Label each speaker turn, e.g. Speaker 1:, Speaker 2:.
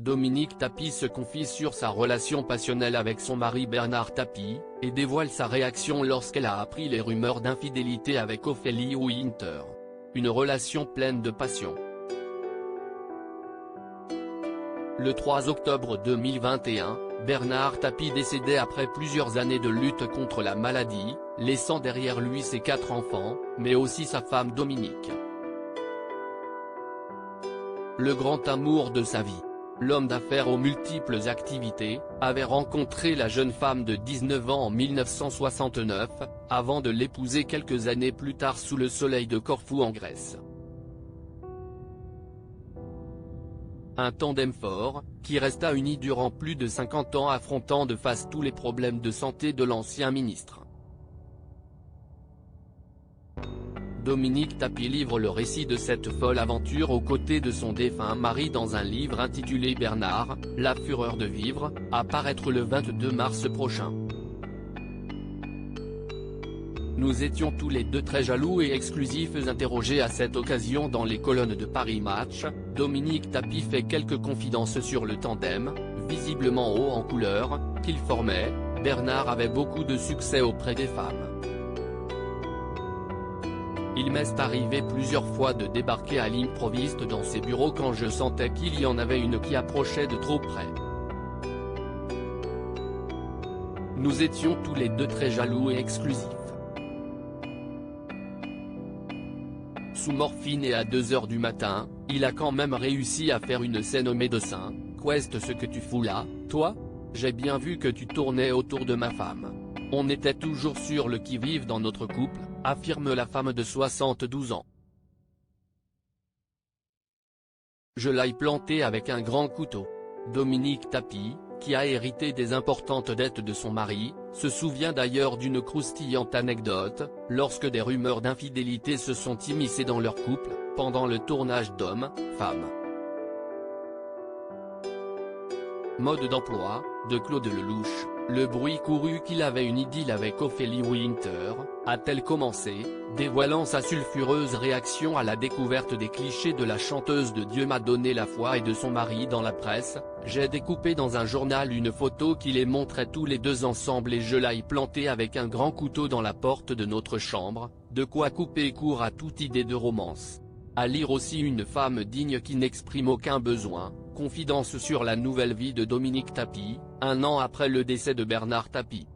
Speaker 1: Dominique Tapie se confie sur sa relation passionnelle avec son mari Bernard Tapie, et dévoile sa réaction lorsqu'elle a appris les rumeurs d'infidélité avec Ophélie Winter. Une relation pleine de passion. Le 3 octobre 2021, Bernard Tapie décédait après plusieurs années de lutte contre la maladie, laissant derrière lui ses 4 enfants, mais aussi sa femme Dominique. Le grand amour de sa vie, l'homme d'affaires aux multiples activités, avait rencontré la jeune femme de 19 ans en 1969, avant de l'épouser quelques années plus tard sous le soleil de Corfou en Grèce. Un tandem fort, qui resta uni durant plus de 50 ans affrontant de face tous les problèmes de santé de l'ancien ministre. Dominique Tapie livre le récit de cette folle aventure aux côtés de son défunt mari dans un livre intitulé Bernard, la fureur de vivre, à paraître le 22 mars prochain. Nous étions tous les deux très jaloux et exclusifs. Interrogé à cette occasion dans les colonnes de Paris Match, Dominique Tapie fait quelques confidences sur le tandem, visiblement haut en couleur, qu'il formait. Bernard avait beaucoup de succès auprès des femmes. Il m'est arrivé plusieurs fois de débarquer à l'improviste dans ses bureaux quand je sentais qu'il y en avait une qui approchait de trop près. Nous étions tous les deux très jaloux et exclusifs. Sous morphine et à 2 h du matin, il a quand même réussi à faire une scène au médecin. « Qu'est-ce que tu fous là, toi? J'ai bien vu que tu tournais autour de ma femme. On était toujours sur le qui-vive dans notre couple », affirme la femme de 72 ans. Je l'ai planté avec un grand couteau. Dominique Tapie, qui a hérité des importantes dettes de son mari, se souvient d'ailleurs d'une croustillante anecdote, lorsque des rumeurs d'infidélité se sont immiscées dans leur couple, pendant le tournage d'Homme, Femme. Mode d'emploi, de Claude Lelouch. Le bruit courut qu'il avait une idylle avec Ophélie Winter, a-t-elle commencé, dévoilant sa sulfureuse réaction à la découverte des clichés de la chanteuse de Dieu m'a donné la foi et de son mari dans la presse. J'ai découpé dans un journal une photo qui les montrait tous les deux ensemble et je l'ai planté avec un grand couteau dans la porte de notre chambre, de quoi couper court à toute idée de romance. À lire aussi Une femme digne qui n'exprime aucun besoin, confidence sur la nouvelle vie de Dominique Tapie, 1 an après le décès de Bernard Tapie.